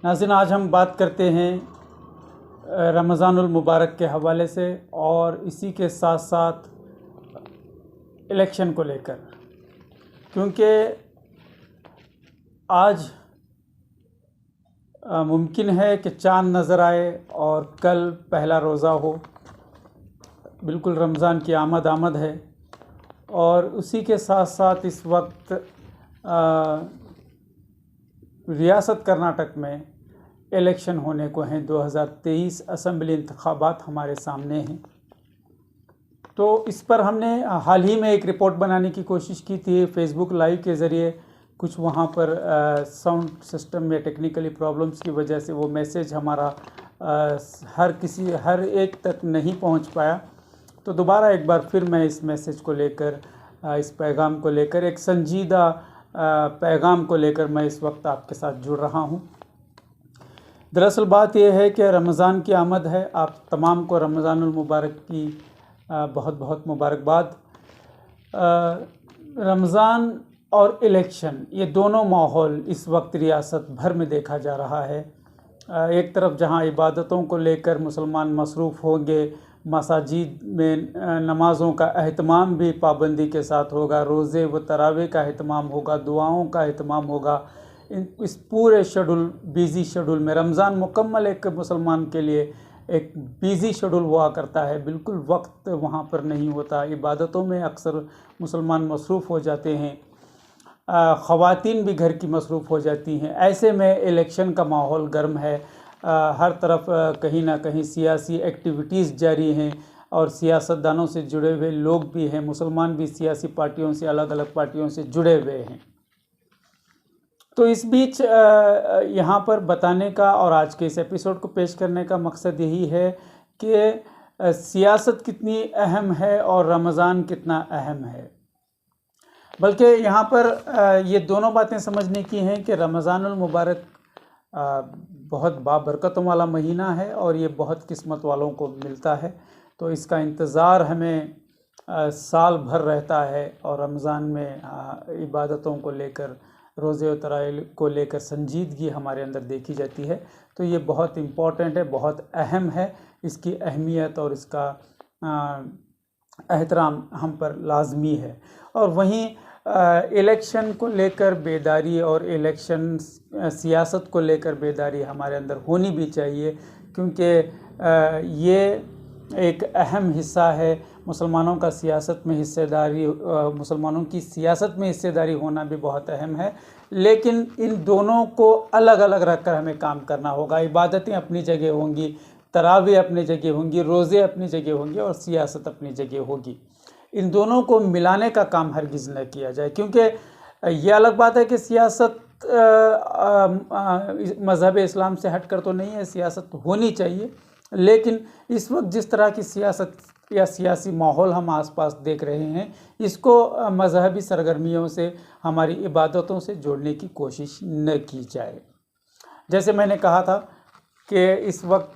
नाज़रीन, आज हम बात करते हैं रमज़ानुल मुबारक के हवाले से और इसी के साथ साथ इलेक्शन को लेकर, क्योंकि आज मुमकिन है कि चाँद नज़र आए और कल पहला रोज़ा हो। बिल्कुल रमज़ान की आमद है और उसी के साथ साथ इस वक्त रियासत कर्नाटक में इलेक्शन होने को हैं। 2023 असम्बली इंतखाबात हमारे सामने हैं। तो इस पर हमने हाल ही में एक रिपोर्ट बनाने की कोशिश की थी फेसबुक लाइव के ज़रिए। कुछ वहाँ पर साउंड सिस्टम में टेक्निकली प्रॉब्लम्स की वजह से वो मैसेज हमारा हर एक तक नहीं पहुँच पाया। तो दोबारा एक बार फिर मैं इस मैसेज को लेकर, इस पैगाम को लेकर, एक संजीदा पैगाम को लेकर मैं इस वक्त आपके साथ जुड़ रहा हूँ। दरअसल बात यह है कि रमज़ान की आमद है। आप तमाम को रमज़ानुल मुबारक की बहुत बहुत मुबारकबाद। रमज़ान और इलेक्शन, ये दोनों माहौल इस वक्त रियासत भर में देखा जा रहा है। एक तरफ जहां इबादतों को लेकर मुसलमान मसरूफ़ होंगे, मसाजिद में नमाज़ों का अहतमाम भी पाबंदी के साथ होगा, रोज़े व तरावे का अहतमाम होगा, दुआओं का अहतमाम होगा। इस पूरे बिज़ी शेड्यूल में रमज़ान मुकम्मल एक मुसलमान के लिए एक बिज़ी शेड्यूल हुआ करता है। बिल्कुल वक्त वहाँ पर नहीं होता। इबादतों में अक्सर मुसलमान मसरूफ़ हो जाते हैं, ख़वातीन भी घर की मसरूफ़ हो जाती हैं। ऐसे में इलेक्शन का माहौल गर्म है। हर तरफ कहीं ना कहीं सियासी एक्टिविटीज़ जारी हैं और सियासतदानों से जुड़े हुए लोग भी हैं। मुसलमान भी सियासी पार्टियों से, अलग अलग पार्टियों से जुड़े हुए हैं। तो इस बीच यहाँ पर बताने का और आज के इस एपिसोड को पेश करने का मकसद यही है कि सियासत कितनी अहम है और रमज़ान कितना अहम है। बल्कि यहाँ पर ये दोनों बातें समझने की हैं कि रमज़ानुल मुबारक बहुत बाबरकतों वाला महीना है और ये बहुत किस्मत वालों को मिलता है। तो इसका इंतज़ार हमें साल भर रहता है और रमज़ान में इबादतों को लेकर, रोज़े और तरावी को लेकर संजीदगी हमारे अंदर देखी जाती है। तो ये बहुत इम्पोर्टेंट है, बहुत अहम है। इसकी अहमियत और इसका एहतराम हम पर लाजमी है। और वहीं इलेक्शन को लेकर बेदारी और इलेक्शन सियासत को लेकर बेदारी हमारे अंदर होनी भी चाहिए, क्योंकि ये एक अहम हिस्सा है मुसलमानों का सियासत में हिस्सेदारी। मुसलमानों की सियासत में हिस्सेदारी होना भी बहुत अहम है, लेकिन इन दोनों को अलग अलग रखकर हमें काम करना होगा। इबादतें अपनी जगह होंगी, तरावी अपनी जगह होंगी, रोज़े अपनी जगह होंगे और सियासत अपनी जगह होगी। इन दोनों को मिलाने का काम हरगिज़ न किया जाए, क्योंकि ये अलग बात है कि सियासत मज़हब इस्लाम से हटकर तो नहीं है, सियासत होनी चाहिए। लेकिन इस वक्त जिस तरह की सियासत या सियासी माहौल हम आसपास देख रहे हैं, इसको मज़हबी सरगर्मियों से, हमारी इबादतों से जोड़ने की कोशिश न की जाए। जैसे मैंने कहा था कि इस वक्त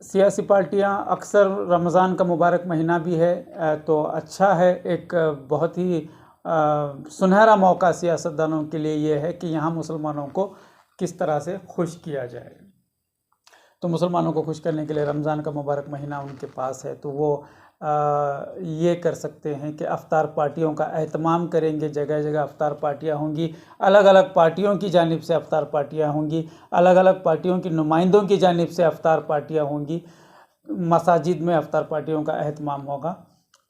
सियासी पार्टियां अक्सर रमज़ान का मुबारक महीना भी है तो अच्छा है, एक बहुत ही सुनहरा मौका सियासतदानों के लिए ये है कि यहाँ मुसलमानों को किस तरह से खुश किया जाए। तो मुसलमानों को खुश करने के लिए रमज़ान का मुबारक महीना उनके पास है, तो वो ये कर सकते हैं कि अफ्तार पार्टियों का एहतमाम करेंगे। जगह जगह अफ्तार पार्टियां होंगी, अलग अलग पार्टियों की जानिब से अफ्तार पार्टियां होंगी, अलग अलग पार्टियों की नुमाइंदों की जानिब से अफ्तार पार्टियां होंगी, मसाजिद में अफ्तार पार्टियों का एहतमाम होगा।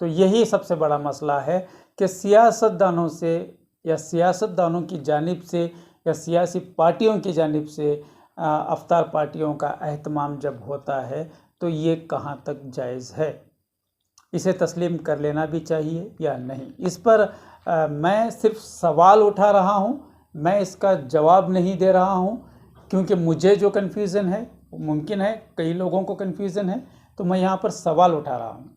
तो यही सबसे बड़ा मसला है कि सियासतदानों से या सियासतदानों की जानिब से या सियासी पार्टियों की जानिब से अफ्तार पार्टियों का एहतमाम जब होता है तो ये कहाँ तक जायज़ है, इसे तस्लीम कर लेना भी चाहिए या नहीं। इस पर मैं सिर्फ सवाल उठा रहा हूँ, मैं इसका जवाब नहीं दे रहा हूँ, क्योंकि मुझे जो कन्फ्यूज़न है, मुमकिन है कई लोगों को कन्फ्यूज़न है, तो मैं यहाँ पर सवाल उठा रहा हूँ।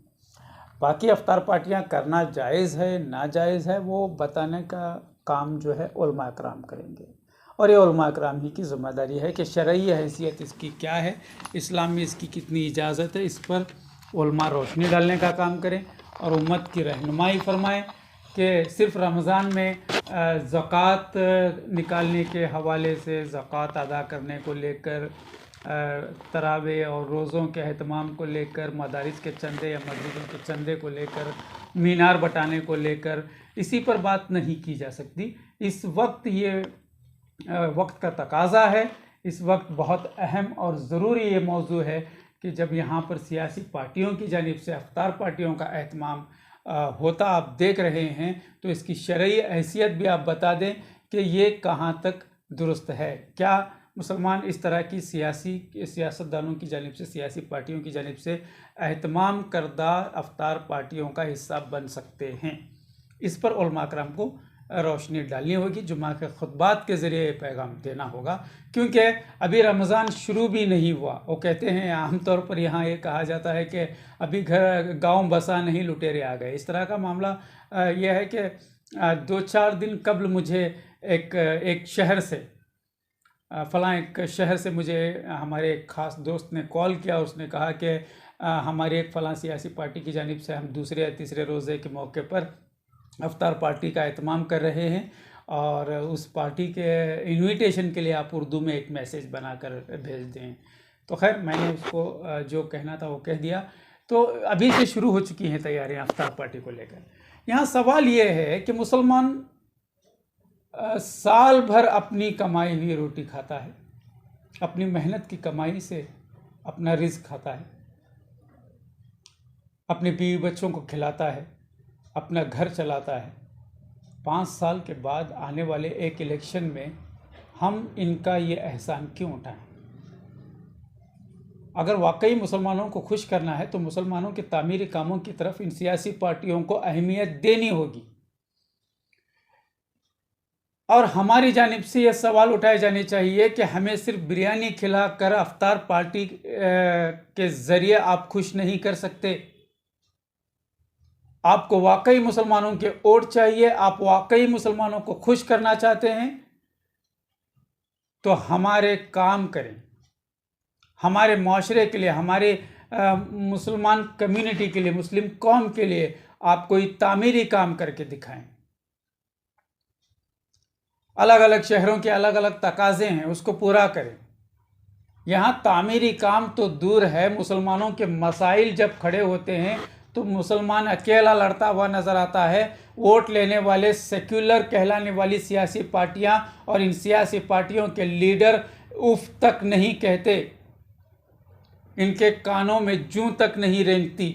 बाकी अफ्तार पार्टियाँ करना जायज़ है नाजायज़ है, वो बताने का काम जो है उलमा इकराम करेंगे। और ये उलमा इकराम ही की ज़िम्मेदारी है कि शरई हैसियत इसकी क्या है, इस्लाम में इसकी कितनी इजाज़त है, इस पर उलमा रोशनी डालने का काम करें और उम्मत की रहनुमाई फरमाएं कि सिर्फ रमज़ान में ज़कात निकालने के हवाले से, ज़कात अदा करने को लेकर, तरावे और रोज़ों के अहतमाम को लेकर, मदारिस के चंदे या मस्जिदों के चंदे को लेकर, मीनार बटाने को लेकर, इसी पर बात नहीं की जा सकती। इस वक्त ये वक्त का तकाज़ा है। इस वक्त बहुत अहम और ज़रूरी ये मौजू है कि जब यहाँ पर सियासी पार्टियों की जानिब से अफ्तार पार्टियों का एहतमाम होता आप देख रहे हैं, तो इसकी शरई हैसियत भी आप बता दें कि ये कहाँ तक दुरुस्त है। क्या मुसलमान इस तरह की सियासतदानों की जानिब से, सियासी पार्टियों की जानिब से एहतमाम करदा अफ्तार पार्टियों का हिस्सा बन सकते हैं? इस पर उलमा कराम को रोशनी डालनी होगी, जुम्मा के खुतबात के ज़रिए ये पैगाम देना होगा, क्योंकि अभी रमज़ान शुरू भी नहीं हुआ। वो कहते हैं, आमतौर पर यहाँ ये कहा जाता है कि अभी गांव बसा नहीं लुटेरे आ गए। इस तरह का मामला यह है कि 2-4 दिन कबल मुझे एक शहर से, फ़लाँ एक शहर से मुझे हमारे एक ख़ास दोस्त ने कॉल किया। उसने कहा कि हमारे एक फ़लाँ सियासी पार्टी की जानिब से हम दूसरे या तीसरे रोज़े के मौके पर अफ्तार पार्टी का एहतमाम कर रहे हैं, और उस पार्टी के इन्विटेशन के लिए आप उर्दू में एक मैसेज बनाकर भेज दें। तो खैर, मैंने उसको जो कहना था वो कह दिया। तो अभी से शुरू हो चुकी हैं तैयारियां अफ्तार पार्टी को लेकर। यहाँ सवाल ये है कि मुसलमान साल भर अपनी कमाई हुई रोटी खाता है, अपनी मेहनत की कमाई से अपना रिज़्क खाता है, अपने बीवी बच्चों को खिलाता है, अपना घर चलाता है। 5 साल के बाद आने वाले एक इलेक्शन में हम इनका ये एहसान क्यों उठाएं? अगर वाकई मुसलमानों को खुश करना है तो मुसलमानों के तामीरी कामों की तरफ इन सियासी पार्टियों को अहमियत देनी होगी, और हमारी जानिब से ये सवाल उठाए जाने चाहिए कि हमें सिर्फ बिरयानी खिलाकर अफ्तार पार्टी के ज़रिए आप खुश नहीं कर सकते। आपको वाकई मुसलमानों के वोट चाहिए, आप वाकई मुसलमानों को खुश करना चाहते हैं, तो हमारे काम करें, हमारे माशरे के लिए, हमारे मुसलमान कम्युनिटी के लिए, मुस्लिम कौम के लिए आप कोई तामीरी काम करके दिखाएं। अलग अलग शहरों के अलग अलग तकाज़े हैं, उसको पूरा करें। यहाँ तामीरी काम तो दूर है, मुसलमानों के मसाइल जब खड़े होते हैं तो मुसलमान अकेला लड़ता हुआ नज़र आता है। वोट लेने वाले सेक्युलर कहलाने वाली सियासी पार्टियां और इन सियासी पार्टियों के लीडर उफ तक नहीं कहते, इनके कानों में जूं तक नहीं रेंगती।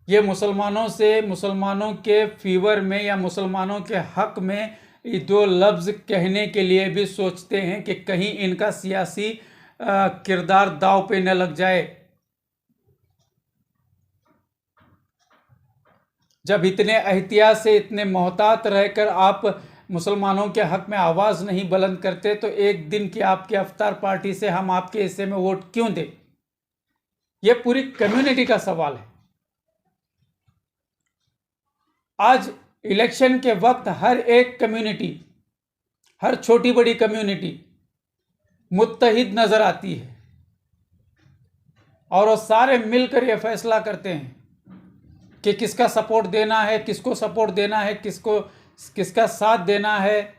ये मुसलमानों से, मुसलमानों के फीवर में या मुसलमानों के हक में ये 2 लफ्ज़ कहने के लिए भी सोचते हैं कि कहीं इनका सियासी किरदार दांव पे न लग जाए। जब इतने एहतियात से, इतने मोहतात रहकर आप मुसलमानों के हक में आवाज़ नहीं बुलंद करते, तो एक दिन की आपकी अफ्तार पार्टी से हम आपके हिस्से में वोट क्यों दें? यह पूरी कम्युनिटी का सवाल है। आज इलेक्शन के वक्त हर एक कम्युनिटी, हर छोटी बड़ी कम्युनिटी मुत्तहिद नज़र आती है, और वो सारे मिलकर ये फैसला करते हैं कि किसका सपोर्ट देना है, किसको सपोर्ट देना है, किसका साथ देना है,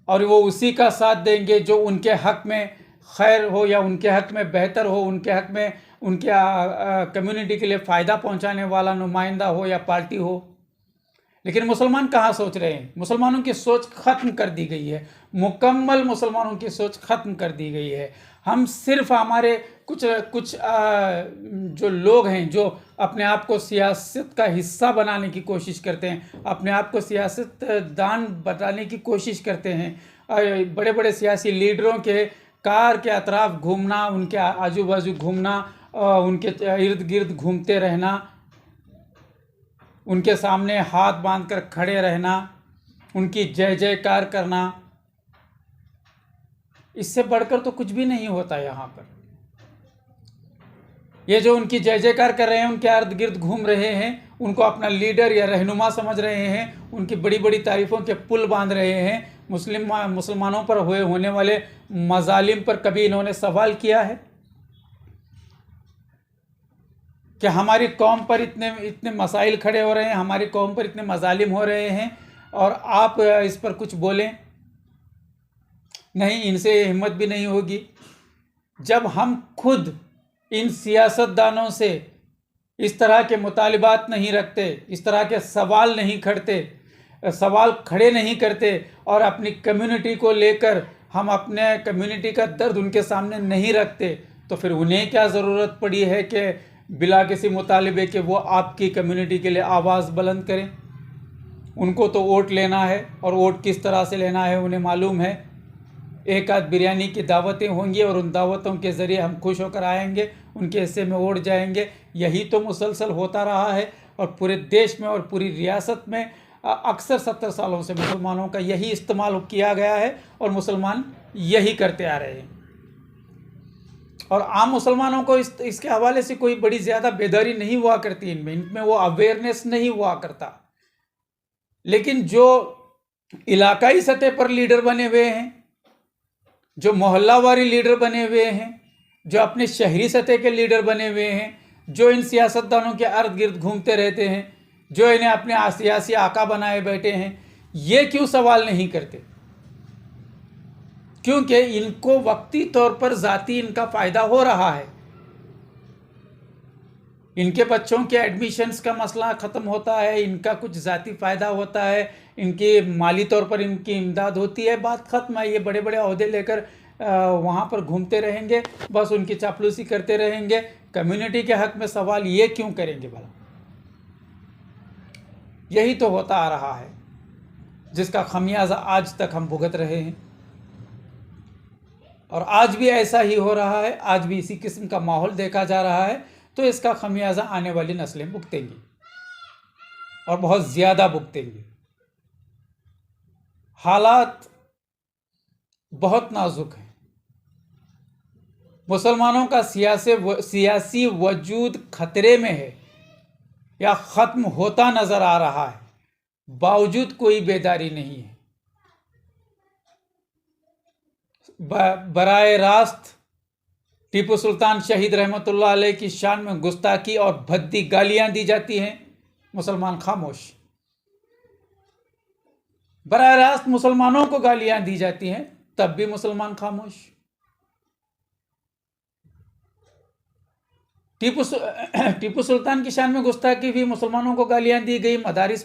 और वो उसी का साथ देंगे जो उनके हक में खैर हो या उनके हक में बेहतर हो, उनके हक में, उनके कम्युनिटी के लिए फ़ायदा पहुंचाने वाला नुमाइंदा हो या पार्टी हो। लेकिन मुसलमान कहाँ सोच रहे हैं? मुसलमानों की सोच ख़त्म कर दी गई है, मुकम्मल मुसलमानों की सोच ख़त्म कर दी गई है। हम सिर्फ हमारे कुछ जो लोग हैं जो अपने आप को सियासत का हिस्सा बनाने की कोशिश करते हैं, अपने आप को सियासतदान बनाने की कोशिश करते हैं, बड़े बड़े सियासी लीडरों के कार के अतराफ घूमना, उनके आजू बाजू घूमना, उनके इर्द गिर्द घूमते रहना, उनके सामने हाथ बांधकर खड़े रहना, उनकी जय जयकार करना, इससे बढ़कर तो कुछ भी नहीं होता यहाँ पर। ये जो उनकी जय जयकार कर रहे हैं, उनके इर्द गिर्द घूम रहे हैं, उनको अपना लीडर या रहनुमा समझ रहे हैं, उनकी बड़ी बड़ी तारीफ़ों के पुल बांध रहे हैं। मुसलमानों पर होने वाले मजालिम पर कभी इन्होंने सवाल किया है? कि हमारी कौम पर इतने इतने मसाइल खड़े हो रहे हैं, हमारी कौम पर इतने मजालिम हो रहे हैं और आप इस पर कुछ बोलें? नहीं, इनसे हिम्मत भी नहीं होगी। जब हम खुद इन सियासतदानों से इस तरह के मुतालिबात नहीं रखते, इस तरह के सवाल नहीं सवाल खड़े नहीं करते और अपनी कम्युनिटी को लेकर हम अपने कम्युनिटी का दर्द उनके सामने नहीं रखते, तो फिर उन्हें क्या ज़रूरत पड़ी है कि बिला किसी मुतालिबे के वो आपकी कम्युनिटी के लिए आवाज़ बुलंद करें? उनको तो वोट लेना है और वोट किस तरह से लेना है उन्हें मालूम है। एक आध बिरयानी की दावतें होंगी और उन दावतों के ज़रिए हम खुश होकर आएंगे, उनके हिस्से में वोट जाएंगे। यही तो मुसलसल होता रहा है और पूरे देश में और पूरी रियासत में अक्सर 70 सालों से मुसलमानों का यही इस्तेमाल किया गया है और मुसलमान यही करते आ रहे हैं। और आम मुसलमानों को इसके हवाले से कोई बड़ी ज़्यादा बेदारी नहीं हुआ करती, इनमें वो अवेयरनेस नहीं हुआ करता। लेकिन जो इलाकाई सतह पर लीडर बने हुए हैं, जो मोहल्लावारी लीडर बने हुए हैं, जो अपने शहरी सतह के लीडर बने हुए हैं, जो इन सियासतदानों के अर्द गिर्द घूमते रहते हैं, जो इन्हें अपने सियासी आका बनाए बैठे हैं, ये क्यों सवाल नहीं करते? क्योंकि इनको वक्ती तौर पर ज़ाती इनका फ़ायदा हो रहा है। इनके बच्चों के एडमिशन्स का मसला ख़त्म होता है, इनका कुछ ज़ाती फ़ायदा होता है, इनके माली तौर पर इनकी इमदाद होती है, बात ख़त्म है। ये बड़े बड़े ओहदे लेकर वहाँ पर घूमते रहेंगे, बस उनकी चापलूसी करते रहेंगे। कम्युनिटी के हक़ में सवाल ये क्यों करेंगे भला? यही तो होता आ रहा है, जिसका खमियाजा आज तक हम भुगत रहे हैं। और आज भी ऐसा ही हो रहा है, आज भी इसी किस्म का माहौल देखा जा रहा है। तो इसका खमियाजा आने वाली नस्लें भुगतेंगी और बहुत ज़्यादा भुगतेंगी। हालात बहुत नाजुक हैं। मुसलमानों का सियासी वजूद खतरे में है या ख़त्म होता नज़र आ रहा है, बावजूद कोई बेदारी नहीं है। बराए रास्त टीपू सुल्तान शहीद रहमतुल्लाह अलैह की शान में गुस्ताखी और भद्दी गालियां दी जाती हैं, मुसलमान खामोश। बराए रास्त मुसलमानों को गालियां दी जाती हैं, तब भी मुसलमान खामोश। टीपू सुल्तान की शान में गुस्ताखी भी, मुसलमानों को गालियां दी गई, मदारिस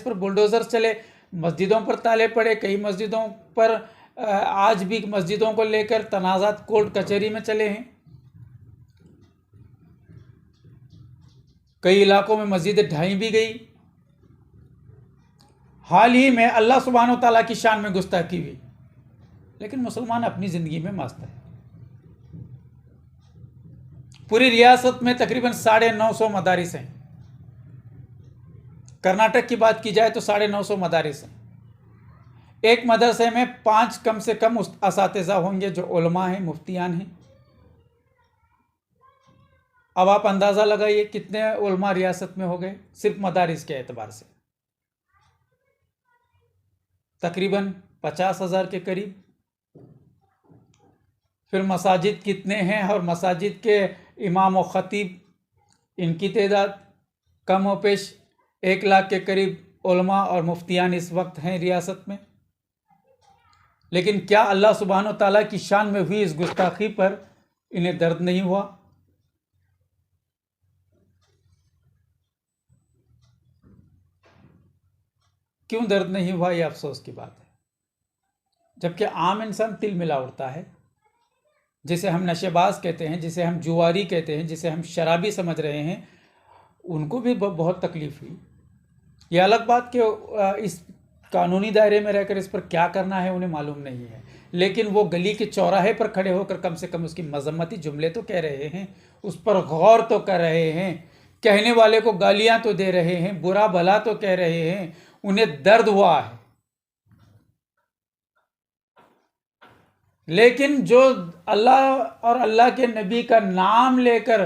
पर बुलडोजर चले, मस्जिदों पर ताले पड़े। कई मस्जिदों पर आज भी मस्जिदों को लेकर तनाज़ात कोर्ट कचहरी में चले हैं। कई इलाकों में मस्जिदें ढाई भी गई। हाल ही में अल्लाह सुब्हानो तआला की शान में गुस्ताखी हुई, लेकिन मुसलमान अपनी ज़िंदगी में मस्त है। पूरी रियासत में तकरीबन 950 मदारिस हैं। कर्नाटक की बात की जाए तो 950 मदारिस हैं। एक मदरसे में 5 कम से कम असातिज़ा होंगे जो उलमा हैं, मुफ्तियान हैं। अब आप अंदाज़ा लगाइए कितने उलमा रियासत में हो गए सिर्फ मदारिस के एतबार से। तकरीबन 50,000 के करीब। फिर मसाजिद कितने हैं और मसाजिद के इमाम व ख़तीब, इनकी तादाद कम व पेश 1 लाख के करीब उलमा और मुफ्तियान इस वक्त हैं रियासत में। लेकिन क्या अल्लाह सुब्हानो तआला की शान में हुई इस गुस्ताखी पर इन्हें दर्द नहीं हुआ? क्यों दर्द नहीं हुआ? यह अफसोस की बात है। जबकि आम इंसान तिल मिला उड़ता है, जिसे हम नशेबाज कहते हैं, जिसे हम जुआरी कहते हैं, जिसे हम शराबी समझ रहे हैं, उनको भी बहुत तकलीफ हुई। यह अलग बात कि इस कानूनी दायरे में रहकर इस पर क्या करना है उन्हें मालूम नहीं है, लेकिन वो गली के चौराहे पर खड़े होकर कम से कम उसकी मजम्मती जुमले तो कह रहे हैं, उस पर गौर तो कर रहे हैं, कहने वाले को गालियां तो दे रहे हैं, बुरा भला तो कह रहे हैं, उन्हें दर्द हुआ है। लेकिन जो अल्लाह और अल्लाह के नबी का नाम लेकर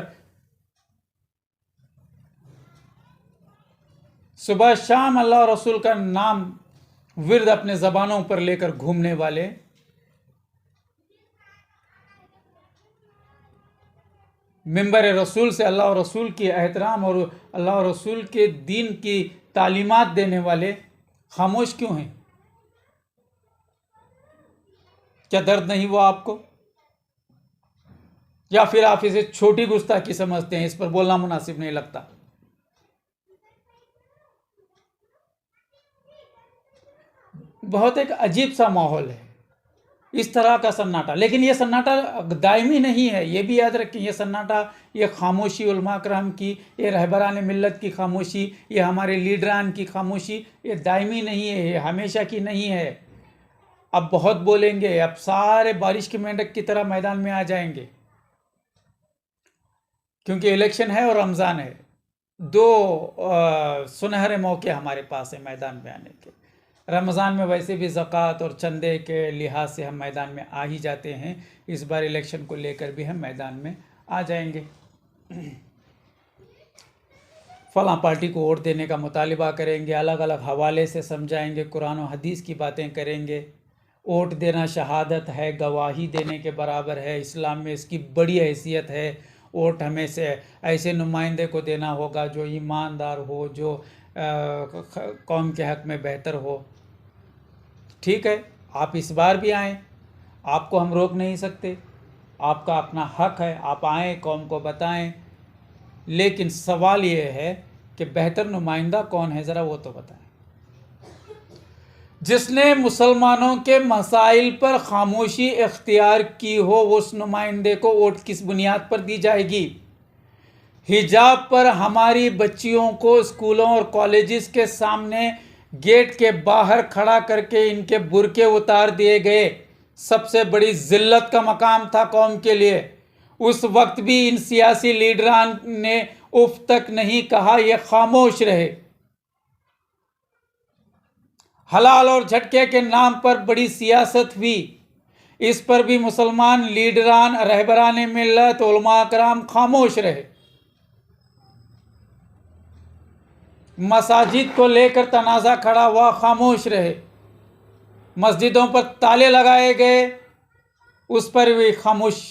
सुबह शाम अल्लाह और रसूल का नाम विर्द अपने ज़बानों पर लेकर घूमने वाले, मिंबर रसूल से अल्लाह और रसूल की एहतराम और अल्लाह और रसूल के दीन की तालीमात देने वाले खामोश क्यों हैं? क्या दर्द नहीं हुआ आपको? या फिर आप इसे छोटी गुस्ताखी समझते हैं, इस पर बोलना मुनासिब नहीं लगता? बहुत एक अजीब सा माहौल है, इस तरह का सन्नाटा। लेकिन ये सन्नाटा दायमी नहीं है, ये भी याद रखें। ये सन्नाटा, ये खामोशी उलमा करम की, ये रहबरान मिल्लत की खामोशी, ये हमारे लीडरान की खामोशी, ये दायमी नहीं है, ये हमेशा की नहीं है। अब बहुत बोलेंगे, अब सारे बारिश के मेंढक की तरह मैदान में आ जाएंगे, क्योंकि इलेक्शन है और रमज़ान है। दो सुनहरे मौके हमारे पास है मैदान में आने के। रमज़ान में वैसे भी ज़कात और चंदे के लिहाज से हम मैदान में आ ही जाते हैं, इस बार इलेक्शन को लेकर भी हम मैदान में आ जाएंगे। फलां पार्टी को वोट देने का मुतालिबा करेंगे, अलग अलग हवाले से समझाएंगे, कुरान और हदीस की बातें करेंगे। वोट देना शहादत है, गवाही देने के बराबर है, इस्लाम में इसकी बड़ी हैसियत है। वोट हमें से ऐसे नुमाइंदे को देना होगा जो ईमानदार हो, जो कौम के हक़ में बेहतर हो। ठीक है, आप इस बार भी आएँ, आपको हम रोक नहीं सकते, आपका अपना हक़ है, आप आएँ, कौम को बताएं। लेकिन सवाल ये है कि बेहतर नुमाइंदा कौन है, ज़रा वो तो बताएं। जिसने मुसलमानों के मसाइल पर खामोशी इख्तियार की हो, उस नुमाइंदे को वोट किस बुनियाद पर दी जाएगी? हिजाब पर हमारी बच्चियों को स्कूलों और कॉलेजेस के सामने गेट के बाहर खड़ा करके इनके बुरके उतार दिए गए। सबसे बड़ी जिल्लत का मकाम था कौम के लिए। उस वक्त भी इन सियासी लीडरान ने उफ तक नहीं कहा, ये खामोश रहे। हलाल और झटके के नाम पर बड़ी सियासत हुई, इस पर भी मुसलमान लीडरान, रहबरान मिल्लत, उलमा कराम खामोश रहे। मसाजिद को लेकर तनाज़ा खड़ा हुआ, खामोश रहे। मस्जिदों पर ताले लगाए गए, उस पर भी खामोश।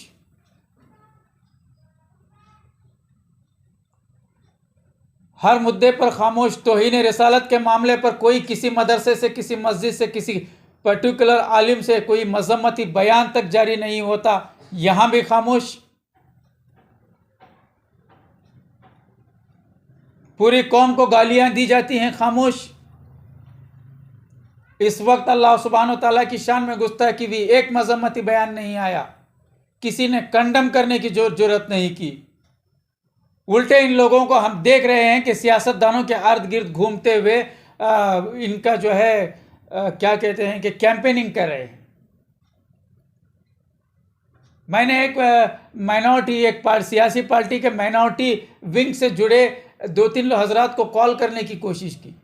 हर मुद्दे पर खामोश। तौहीन रिसालत के मामले पर कोई किसी मदरसे से, किसी मस्जिद से, किसी पर्टिकुलर आलिम से कोई मजम्मती बयान तक जारी नहीं होता, यहां भी खामोश। पूरी कौम को गालियां दी जाती हैं, खामोश। इस वक्त अल्लाह सुब्हानो तआला की शान में गुस्ताखी भी, एक मजम्मती बयान नहीं आया, किसी ने कंडम करने की जरूरत नहीं की। उल्टे इन लोगों को हम देख रहे हैं कि सियासतदानों के अर्द गिर्द घूमते हुए इनका जो है क्या कहते हैं कि कैंपेनिंग कर रहे हैं। मैंने एक माइनॉरिटी, एक सियासी पार्टी के माइनॉरिटी विंग से जुड़े 2-3 हजरात को कॉल करने की कोशिश की,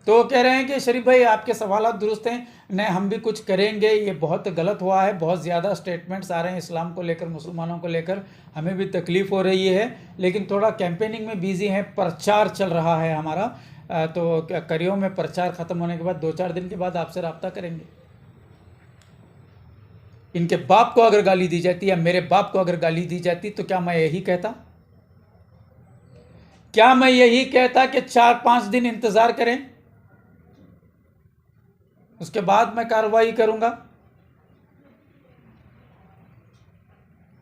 तो वो कह रहे हैं कि शरीफ भाई आपके सवालात दुरुस्त हैं, नहीं हम भी कुछ करेंगे, ये बहुत गलत हुआ है, बहुत ज़्यादा स्टेटमेंट्स आ रहे हैं इस्लाम को लेकर, मुसलमानों को लेकर, हमें भी तकलीफ़ हो रही है, लेकिन थोड़ा कैंपेनिंग में बिजी हैं, प्रचार चल रहा है हमारा, तो करियो में प्रचार ख़त्म होने के बाद 2-4 दिन के बाद आपसे रब्ता करेंगे। इनके बाप को अगर गाली दी जाती या मेरे बाप को अगर गाली दी जाती तो क्या मैं यही कहता? क्या मैं यही कहता कि 4-5 दिन इंतज़ार करें, उसके बाद मैं कार्रवाई करूंगा?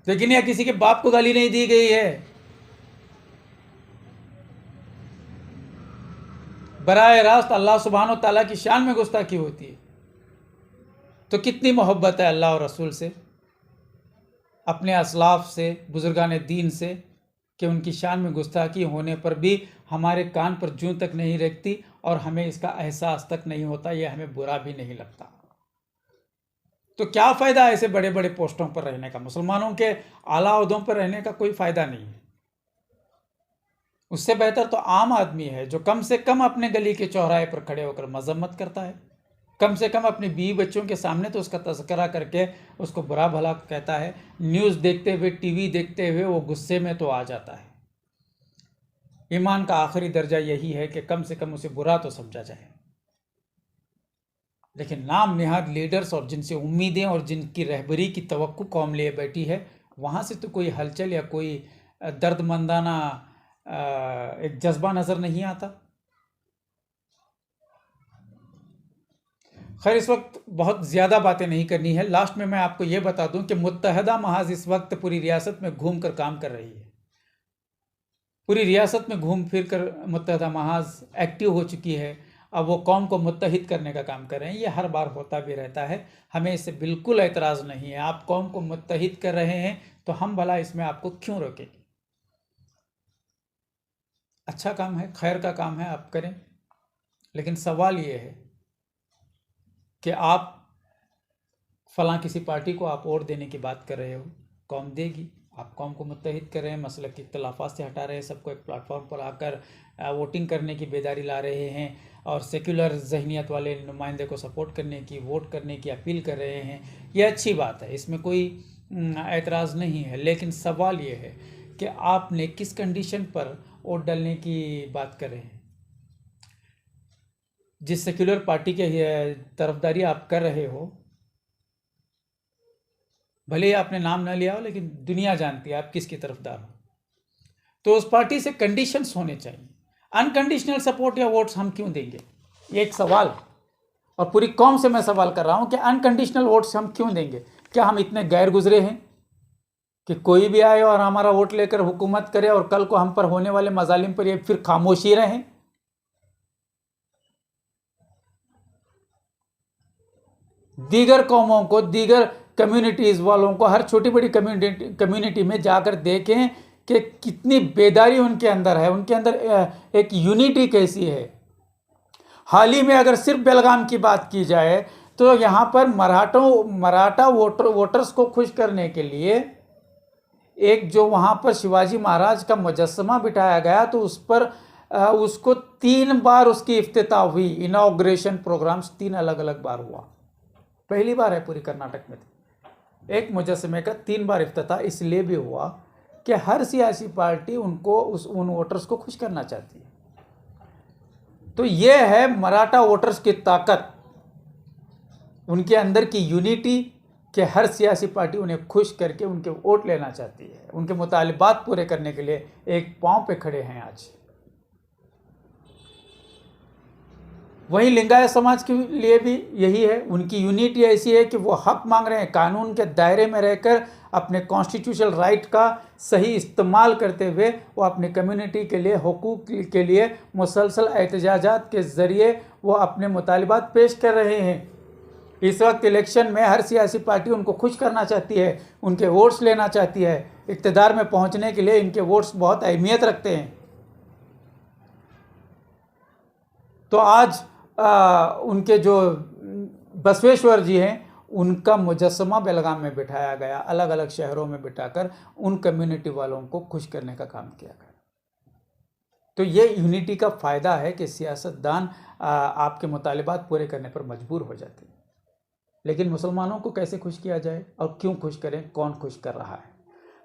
लेकिन यह किसी के बाप को गाली नहीं दी गई है, बराह रास्त अल्लाह सुब्हानो तआला की शान में गुस्ताखी होती है। तो कितनी मोहब्बत है अल्लाह और रसूल से, अपने असलाफ से, बुजुर्गान दीन से, कि उनकी शान में गुस्ताखी होने पर भी हमारे कान पर जूं तक नहीं रखती और हमें इसका एहसास तक नहीं होता, यह हमें बुरा भी नहीं लगता। तो क्या फ़ायदा ऐसे बड़े बड़े पोस्टों पर रहने का? मुसलमानों के आला ओहदों पर रहने का कोई फ़ायदा नहीं है। उससे बेहतर तो आम आदमी है जो कम से कम अपने गली के चौराहे पर खड़े होकर मजम्मत करता है, कम से कम अपने बीवी बच्चों के सामने तो उसका तज़किरा करके उसको बुरा भला कहता है। न्यूज़ देखते हुए, टीवी देखते हुए वो गुस्से में तो आ जाता है। ईमान का आखिरी दर्जा यही है कि कम से कम उसे बुरा तो समझा जाए। लेकिन नाम निहाद लीडर्स और जिनसे उम्मीदें और जिनकी रहबरी की तवक्को कौम लिए बैठी है, वहाँ से तो कोई हलचल या कोई दर्दमंदाना एक जज्बा नज़र नहीं आता। खैर, इस वक्त बहुत ज़्यादा बातें नहीं करनी है। लास्ट में मैं आपको ये बता दूं कि मुत्तहदा महाज इस वक्त पूरी रियासत में घूम कर काम कर रही है। पूरी रियासत में घूम फिर कर मुत्तहदा महाज एक्टिव हो चुकी है। अब वो कौम को मुत्तहिद करने का काम कर रहे हैं। ये हर बार होता भी रहता है, हमें इससे बिल्कुल एतराज़ नहीं है। आप कौम को मुत्तहिद कर रहे हैं तो हम भला इसमें आपको क्यों रोकेंगे? अच्छा काम है, खैर का काम है, आप करें। लेकिन सवाल ये है कि आप फलां किसी पार्टी को आप वोट देने की बात कर रहे हो, कौम देगी। आप कौम को मुत्तहिद कर रहे हैं, मसलक की इख्तलाफात से हटा रहे हैं, सबको एक प्लेटफॉर्म पर आकर वोटिंग करने की बेदारी ला रहे हैं और सेक्युलर जहनीत वाले नुमाइंदे को सपोर्ट करने की, वोट करने की अपील कर रहे हैं। ये अच्छी बात है, इसमें कोई एतराज़ नहीं है। लेकिन सवाल ये है कि आपने किस कंडीशन पर वोट डालने की बात कर रहे हैं। जिस सेक्युलर पार्टी के तरफदारी आप कर रहे हो, भले ही आपने नाम ना लिया हो, लेकिन दुनिया जानती है आप किसकी तरफदार हो, तो उस पार्टी से कंडीशंस होने चाहिए। अनकंडीशनल सपोर्ट या वोट्स हम क्यों देंगे, ये एक सवाल। और पूरी कौम से मैं सवाल कर रहा हूं कि अनकंडीशनल वोट्स हम क्यों देंगे? क्या हम इतने गैर गुजरे हैं कि कोई भी आए और हमारा वोट लेकर हुकूमत करे और कल को हम पर होने वाले मजालिम पर ये फिर खामोशी रहें? दीगर कौमों को, दीगर कम्युनिटीज़ वालों को, हर छोटी बड़ी कम्युनिटी में जाकर देखें कि कितनी बेदारी उनके अंदर है, उनके अंदर एक यूनिटी कैसी है। हाल ही में अगर सिर्फ बेलगाम की बात की जाए तो यहाँ पर मराठा वोटर्स को खुश करने के लिए एक जो वहाँ पर शिवाजी महाराज का मुजस्समा बिठाया गया, तो उस पर उसको 3 बार उसकी इफ्तिताह हुई। इनॉग्रेशन प्रोग्राम्स 3 अलग अलग बार हुआ, पहली बार है पूरी कर्नाटक में। एक मुजस्समे का 3 बार इफ्तिताह इसलिए भी हुआ कि हर सियासी पार्टी उन वोटर्स को खुश करना चाहती है। तो ये है मराठा वोटर्स की ताकत, उनके अंदर की यूनिटी, कि हर सियासी पार्टी उन्हें खुश करके उनके वोट लेना चाहती है, उनके मुतालिबात पूरे करने के लिए एक पांव पे खड़े हैं आज। वहीं लिंगायत समाज के लिए भी यही है, उनकी यूनिटी ऐसी है कि वो हक मांग रहे हैं, कानून के दायरे में रहकर अपने कॉन्स्टिट्यूशनल राइट का सही इस्तेमाल करते हुए वो अपने कम्युनिटी के लिए, हुकूक के लिए मुसलसल एहतजाजात के ज़रिए वो अपने मुतालिबात पेश कर रहे हैं। इस वक्त इलेक्शन में हर सियासी पार्टी उनको खुश करना चाहती है, उनके वोट्स लेना चाहती है। इक़्तिदार में पहुंचने के लिए इनके वोट्स बहुत अहमियत रखते हैं। तो आज उनके जो बसवेश्वर जी हैं, उनका मुजस्समा बेलगाम में बिठाया गया, अलग अलग शहरों में बिठाकर उन कम्युनिटी वालों को खुश करने का काम किया गया। तो ये यूनिटी का फ़ायदा है कि सियासतदान आपके मुतालिबात पूरे करने पर मजबूर हो जाते हैं। लेकिन मुसलमानों को कैसे खुश किया जाए और क्यों खुश करें, कौन खुश कर रहा है?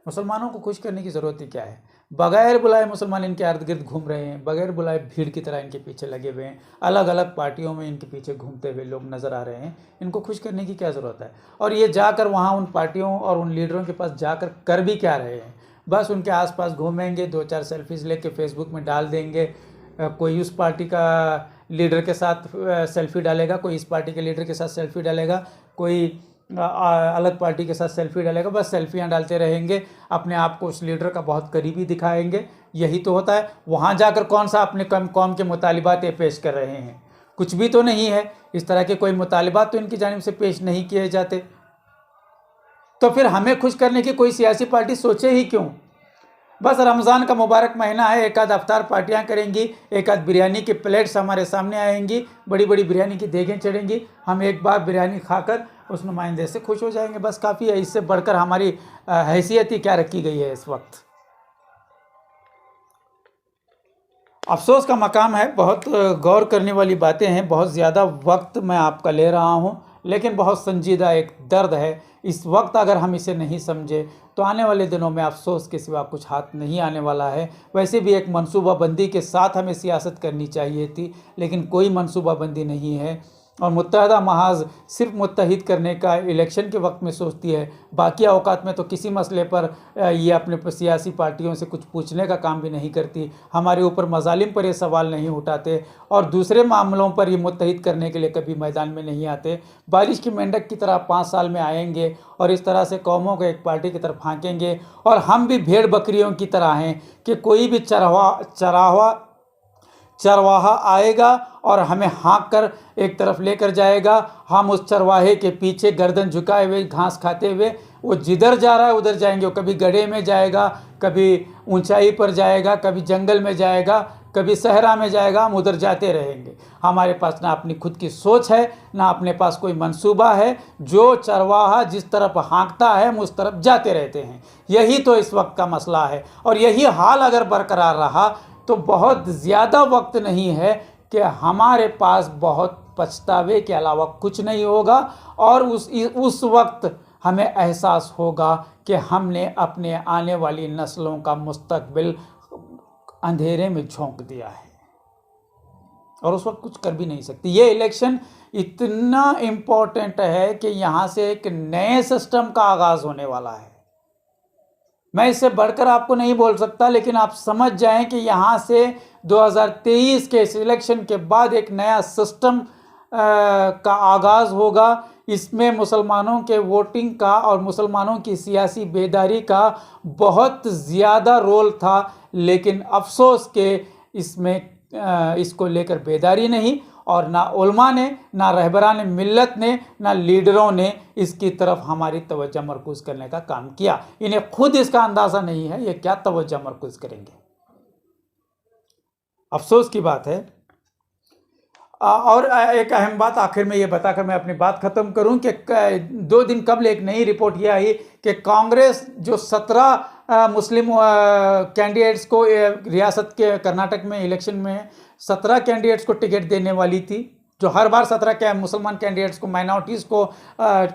मुसलमानों को खुश करने की ज़रूरत ही क्या है? बगैर बुलाए मुसलमान इनके इर्द गिर्द घूम रहे हैं, बगैर बुलाए भीड़ की तरह इनके पीछे लगे हुए हैं, अलग अलग पार्टियों में इनके पीछे घूमते हुए लोग नज़र आ रहे हैं। इनको खुश करने की क्या ज़रूरत है? और ये जाकर वहाँ उन पार्टियों और उन लीडरों के पास जाकर कर भी क्या रहे हैं? बस उनके आसपास घूमेंगे, 2-4 सेल्फीज़ लेके फेसबुक में डाल देंगे। कोई उस पार्टी का लीडर के साथ सेल्फी डालेगा, कोई इस पार्टी के लीडर के साथ सेल्फी डालेगा, कोई अलग पार्टी के साथ सेल्फी डालेगा। बस सेल्फियां डालते रहेंगे, अपने आप को उस लीडर का बहुत करीबी दिखाएंगे। यही तो होता है। वहाँ जाकर कौन सा अपने कौम के मुतालिबात पेश कर रहे हैं? कुछ भी तो नहीं है। इस तरह के कोई मुतालिबात तो इनकी जानिब से पेश नहीं किए जाते। तो फिर हमें खुश करने की कोई सियासी पार्टी सोचे ही क्यों? बस रमज़ान का मुबारक महीना है, एक आध अफ्तार पार्टियां करेंगी, एक आध बिरयानी की प्लेट्स हमारे सामने आएंगी, बड़ी बड़ी बिरयानी की देगें चढ़ेंगी, हम एक बार बिरयानी खाकर उस नुमाइंदे से खुश हो जाएंगे। बस काफ़ी है। इससे बढ़कर हमारी हैसियत ही क्या रखी गई है इस वक्त? अफसोस का मकाम है। बहुत गौर करने वाली बातें हैं, बहुत ज़्यादा वक्त मैं आपका ले रहा हूँ, लेकिन बहुत संजीदा एक दर्द है। इस वक्त अगर हम इसे नहीं समझे तो आने वाले दिनों में अफसोस के सिवा कुछ हाथ नहीं आने वाला है। वैसे भी एक मनसूबाबंदी के साथ हमें सियासत करनी चाहिए थी, लेकिन कोई मनसूबाबंदी नहीं है। और मुत्तहदा महाज सिर्फ मुत्तहिद करने का इलेक्शन के वक्त में सोचती है, बाकी औकात में तो किसी मसले पर ये अपने सियासी पार्टियों से कुछ पूछने का काम भी नहीं करती, हमारे ऊपर मजालिम पर ये सवाल नहीं उठाते और दूसरे मामलों पर ये मुत्तहिद करने के लिए कभी मैदान में नहीं आते। बारिश की मेंढक की तरह 5 साल में आएंगे और इस तरह से कौमों को एक पार्टी की तरफ हाँकेंगे और हम भी भेड़ बकरियों की तरह हैं कि कोई भी चरवाहा आएगा और हमें हाँक कर एक तरफ लेकर जाएगा, हम उस चरवाहे के पीछे गर्दन झुकाए हुए घास खाते हुए वो जिधर जा रहा है उधर जाएंगे। वो कभी गड्ढे में जाएगा, कभी ऊंचाई पर जाएगा, कभी जंगल में जाएगा, कभी सहरा में जाएगा, हम उधर जाते रहेंगे। हमारे पास ना अपनी खुद की सोच है, ना अपने पास कोई मंसूबा है। जो चरवाहा जिस तरफ हाँकता है हम उस तरफ जाते रहते हैं। यही तो इस वक्त का मसला है और यही हाल अगर बरकरार रहा तो बहुत ज़्यादा वक्त नहीं है कि हमारे पास बहुत पछतावे के अलावा कुछ नहीं होगा और उस वक्त हमें एहसास होगा कि हमने अपने आने वाली नस्लों का मुस्तकबिल अंधेरे में झोंक दिया है और उस वक्त कुछ कर भी नहीं सकती। ये इलेक्शन इतना इम्पोर्टेंट है कि यहाँ से एक नए सिस्टम का आगाज़ होने वाला है। मैं इससे बढ़कर आपको नहीं बोल सकता, लेकिन आप समझ जाएं कि यहाँ से 2023 के इस इलेक्शन के बाद एक नया सिस्टम का आगाज़ होगा। इसमें मुसलमानों के वोटिंग का और मुसलमानों की सियासी बेदारी का बहुत ज़्यादा रोल था, लेकिन अफसोस के इसमें इसको लेकर बेदारी नहीं और ना उलमा ने, ना रहबरान मिल्लत ने, ना लीडरों ने इसकी तरफ हमारी तवज्जो मरकूज़ करने का काम किया। इन्हें खुद इसका अंदाज़ा नहीं है ये क्या तवज्जो मरकूज़ करेंगे। अफसोस की बात है। और एक अहम बात आखिर में ये बताकर मैं अपनी बात ख़त्म करूं कि 2 दिन कबल एक नई रिपोर्ट ये आई कि कांग्रेस जो 17 मुस्लिम कैंडिडेट्स को रियासत के कर्नाटक में इलेक्शन में 17 कैंडिडेट्स को टिकट देने वाली थी, जो हर बार 17 मुसलमान कैंडिडेट्स को, माइनॉरिटीज़ को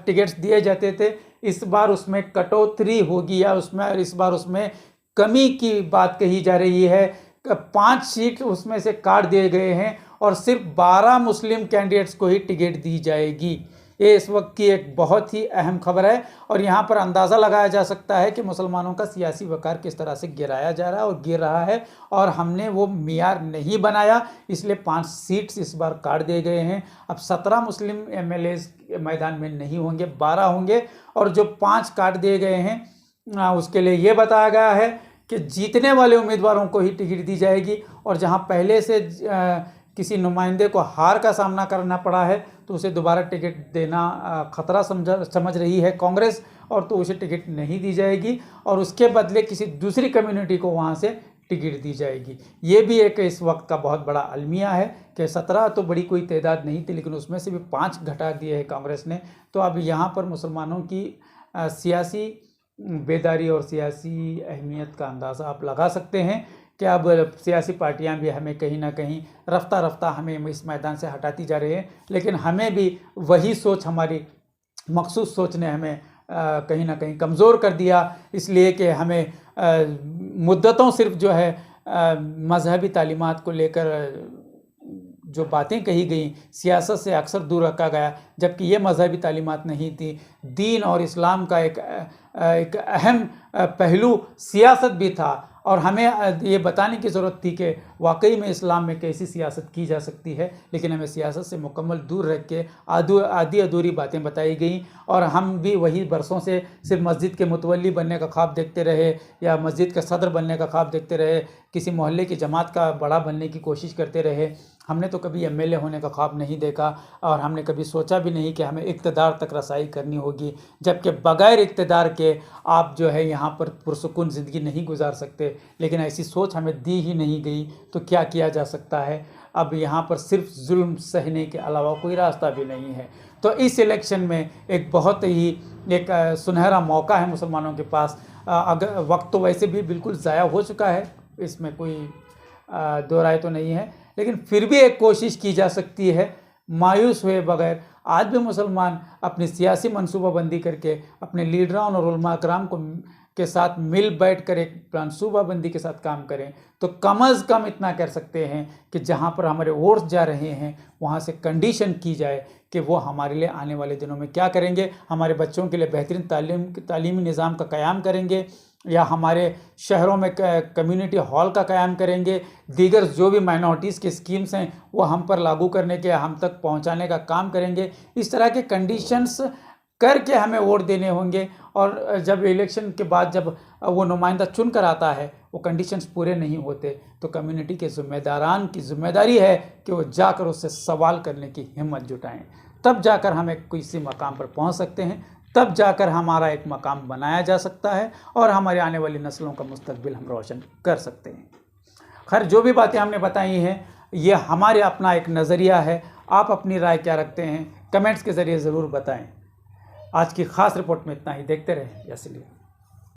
टिकट्स दिए जाते थे, इस बार उसमें कटौती होगी या इस बार उसमें कमी की बात कही जा रही है। 5 सीट उसमें से काट दिए गए हैं और सिर्फ 12 मुस्लिम कैंडिडेट्स को ही टिकट दी जाएगी। ये इस वक्त की एक बहुत ही अहम खबर है और यहाँ पर अंदाज़ा लगाया जा सकता है कि मुसलमानों का सियासी वक़ार किस तरह से गिराया जा रहा है और गिर रहा है और हमने वो मियार नहीं बनाया, इसलिए 5 सीट्स इस बार काट दिए गए हैं। अब 17 मुस्लिम MLAs मैदान में नहीं होंगे, 12 होंगे और जो 5 काट दिए गए हैं उसके लिए ये बताया गया है कि जीतने वाले उम्मीदवारों को ही टिकट दी जाएगी और जहाँ पहले से किसी नुमाइंदे को हार का सामना करना पड़ा है तो उसे दोबारा टिकट देना खतरा समझ रही है कांग्रेस और तो उसे टिकट नहीं दी जाएगी और उसके बदले किसी दूसरी कम्युनिटी को वहाँ से टिकट दी जाएगी। ये भी एक इस वक्त का बहुत बड़ा अलमिया है कि 17 तो बड़ी कोई तादाद नहीं थी, लेकिन उसमें से भी 5 घटा दिए है कांग्रेस ने। तो अब यहाँ पर मुसलमानों की सियासी बेदारी और सियासी अहमियत का अंदाज़ा आप लगा सकते हैं कि अब सियासी पार्टियां भी हमें कहीं ना कहीं रफ्ता रफ्ता हमें इस मैदान से हटाती जा रही हैं, लेकिन हमें भी वही सोच, हमारी मखसूस सोच ने हमें कहीं ना कहीं कमज़ोर कर दिया, इसलिए कि हमें मुद्दतों सिर्फ जो है मजहबी तालीमात को लेकर जो बातें कही गई, सियासत से अक्सर दूर रखा गया, जबकि ये मजहबी तालीमात नहीं थी। दीन और इस्लाम का एक अहम पहलू सियासत भी था और हमें ये बताने की ज़रूरत थी कि वाकई में इस्लाम में कैसी सियासत की जा सकती है, लेकिन हमें सियासत से मुकम्मल दूर रख के आधी अधूरी बातें बताई गई और हम भी वही बरसों से सिर्फ मस्जिद के मुतवल्ली बनने का ख्वाब देखते रहे या मस्जिद का सदर बनने का ख्वाब देखते रहे, किसी मोहल्ले की जमात का बड़ा बनने की कोशिश करते रहे। हमने तो कभी MLA होने का ख्वाब नहीं देखा और हमने कभी सोचा भी नहीं कि हमें इक़्तिदार तक रसाई करनी होगी, जबकि बग़ैर इक़्तिदार के आप जो है यहाँ पर पुरसुकून ज़िंदगी नहीं गुजार सकते। लेकिन ऐसी सोच हमें दी ही नहीं गई तो क्या किया जा सकता है। अब यहाँ पर सिर्फ जुल्म सहने के अलावा कोई रास्ता भी नहीं है। तो इस इलेक्शन में एक बहुत ही एक सुनहरा मौका है मुसलमानों के पास। अगर वक्त तो वैसे भी बिल्कुल ज़ाया हो चुका है, इसमें कोई दो राय तो नहीं है, लेकिन फिर भी एक कोशिश की जा सकती है मायूस हुए बगैर। आज भी मुसलमान अपनी सियासी मनसूबाबंदी करके अपने लीडरान और उलमा कराम को के साथ मिल बैठकर एक मनसूबाबंदी के साथ काम करें, तो कम अज़ कम इतना कर सकते हैं कि जहाँ पर हमारे वोट्स जा रहे हैं वहाँ से कंडीशन की जाए कि वो हमारे लिए आने वाले दिनों में क्या करेंगे, हमारे बच्चों के लिए बेहतरीन तालीमी निज़ाम का क़याम करेंगे, या हमारे शहरों में कम्युनिटी हॉल का क़याम करेंगे, दीगर जो भी माइनॉरिटीज़ की स्कीम्स हैं वो हम पर लागू करने के, हम तक पहुंचाने का काम करेंगे। इस तरह के कंडीशंस करके हमें वोट देने होंगे। और जब इलेक्शन के बाद जब वो नुमाइंदा चुन कर आता है वो कंडीशंस पूरे नहीं होते तो कम्युनिटी के ज़िम्मेदारान की ज़िम्मेदारी है कि वो जाकर उससे सवाल करने की हिम्मत जुटाएं, तब जाकर हम एक किसी मकाम पर पहुंच सकते हैं, तब जाकर हमारा एक मकाम बनाया जा सकता है और हमारी आने वाली नस्लों का मुस्तकबिल हम रोशन कर सकते हैं। खैर, जो भी बातें हमने बताई हैं ये हमारे अपना एक नज़रिया है। आप अपनी राय क्या रखते हैं कमेंट्स के ज़रिए ज़रूर बताएं। आज की ख़ास रिपोर्ट में इतना ही। देखते रहें यस न्यूज़।